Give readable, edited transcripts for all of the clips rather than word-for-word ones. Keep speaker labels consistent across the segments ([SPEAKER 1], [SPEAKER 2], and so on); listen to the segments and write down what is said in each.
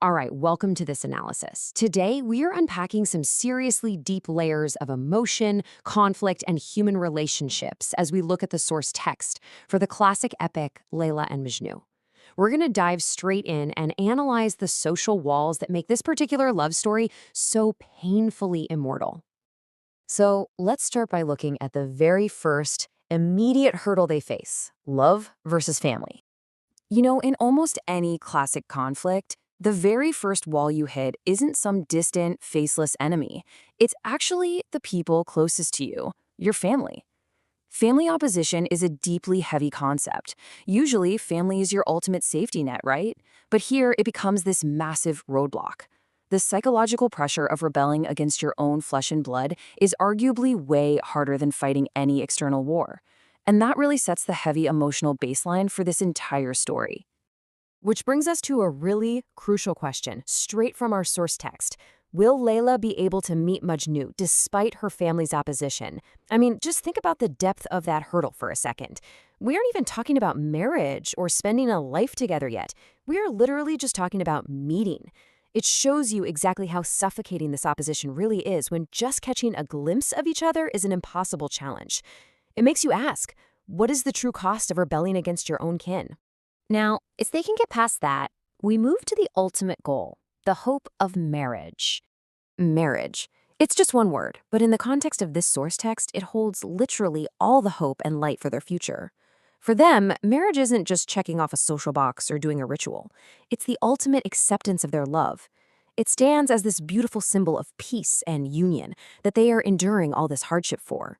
[SPEAKER 1] All right, welcome to this analysis. Today, we are unpacking some seriously deep layers of emotion, conflict, and human relationships as we look at the source text for the classic epic Laila and Majnu. We're going to dive straight in and analyze the social walls that make this particular love story so painfully immortal. So let's start by looking at the very first immediate hurdle they face: love versus family. In almost any classic conflict, the very first wall you hit isn't some distant, faceless enemy. It's actually the people closest to you, your family. Family opposition is a deeply heavy concept. Usually, family is your ultimate safety net, right? But here, it becomes this massive roadblock. The psychological pressure of rebelling against your own flesh and blood is arguably way harder than fighting any external war. And that really sets the heavy emotional baseline for this entire story. Which brings us to a really crucial question, straight from our source text. Will Laila be able to meet Majnu despite her family's opposition? I mean, just think about the depth of that hurdle for a second. We aren't even talking about marriage or spending a life together yet. We are literally just talking about meeting. It shows you exactly how suffocating this opposition really is when just catching a glimpse of each other is an impossible challenge. It makes you ask, what is the true cost of rebelling against your own kin? Now, if they can get past that, we move to the ultimate goal, the hope of marriage. Marriage. It's just one word, but in the context of this source text, it holds literally all the hope and light for their future. For them, marriage isn't just checking off a social box or doing a ritual. It's the ultimate acceptance of their love. It stands as this beautiful symbol of peace and union that they are enduring all this hardship for.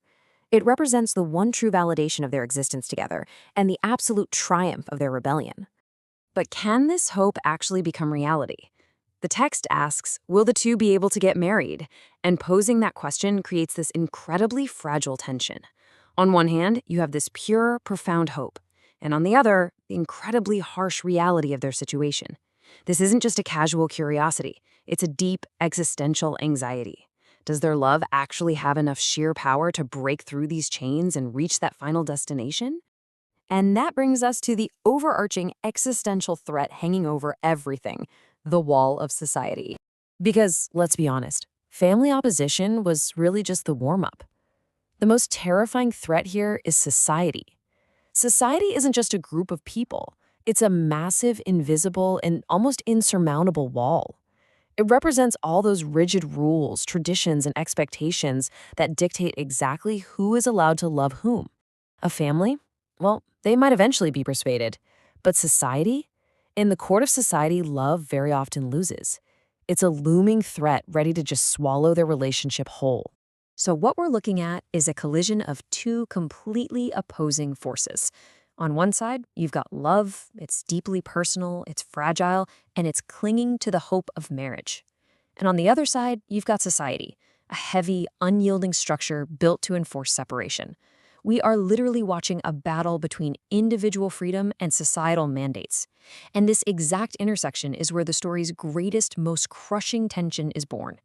[SPEAKER 1] It represents the one true validation of their existence together and the absolute triumph of their rebellion. But can this hope actually become reality? The text asks, will the two be able to get married? And posing that question creates this incredibly fragile tension. On one hand, you have this pure, profound hope, and on the other, the incredibly harsh reality of their situation. This isn't just a casual curiosity, it's a deep, existential anxiety. Does their love actually have enough sheer power to break through these chains and reach that final destination? And that brings us to the overarching existential threat hanging over everything, the wall of society. Because, let's be honest, family opposition was really just the warm-up. The most terrifying threat here is society. Society isn't just a group of people. It's a massive, invisible, and almost insurmountable wall. It represents all those rigid rules, traditions, and expectations that dictate exactly who is allowed to love whom. A family? Well, they might eventually be persuaded. But society? In the court of society, love very often loses. It's a looming threat ready to just swallow their relationship whole. So what we're looking at is a collision of two completely opposing forces. On one side, you've got love. It's deeply personal, it's fragile, and it's clinging to the hope of marriage. And on the other side, you've got society, a heavy, unyielding structure built to enforce separation. We are literally watching a battle between individual freedom and societal mandates. And this exact intersection is where the story's greatest, most crushing tension is born.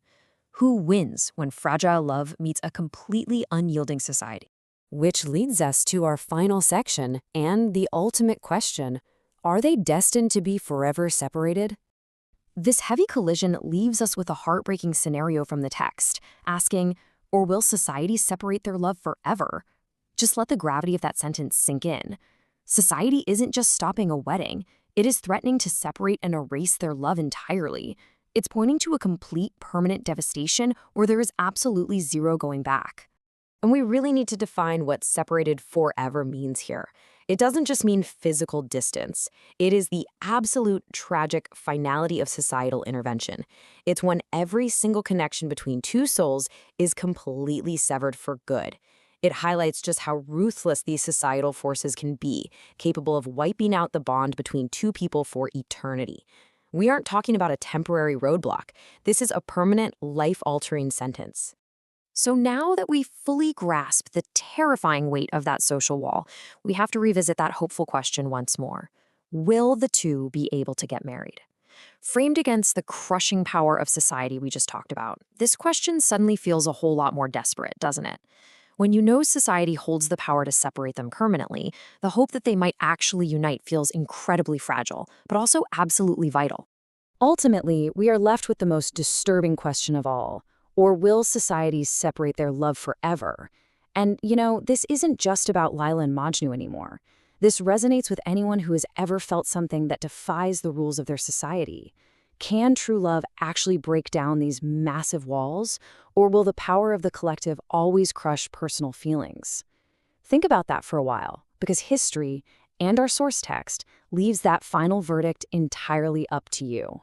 [SPEAKER 1] Who wins when fragile love meets a completely unyielding society? Which leads us to our final section and the ultimate question: are they destined to be forever separated? This heavy collision leaves us with a heartbreaking scenario from the text, asking, or will society separate their love forever? Just let the gravity of that sentence sink in. Society isn't just stopping a wedding, it is threatening to separate and erase their love entirely. It's pointing to a complete, permanent devastation where there is absolutely zero going back. And we really need to define what separated forever means here. It doesn't just mean physical distance. It is the absolute tragic finality of societal intervention. It's when every single connection between two souls is completely severed for good. It highlights just how ruthless these societal forces can be, capable of wiping out the bond between two people for eternity. We aren't talking about a temporary roadblock. This is a permanent, life-altering sentence. So now that we fully grasp the terrifying weight of that social wall, we have to revisit that hopeful question once more. Will the two be able to get married? Framed against the crushing power of society we just talked about, this question suddenly feels a whole lot more desperate, doesn't it? When you know society holds the power to separate them permanently, the hope that they might actually unite feels incredibly fragile, but also absolutely vital. Ultimately, we are left with the most disturbing question of all. Or will societies separate their love forever? And, this isn't just about Laila and Majnu anymore. This resonates with anyone who has ever felt something that defies the rules of their society. Can true love actually break down these massive walls? Or will the power of the collective always crush personal feelings? Think about that for a while, because history and our source text leaves that final verdict entirely up to you.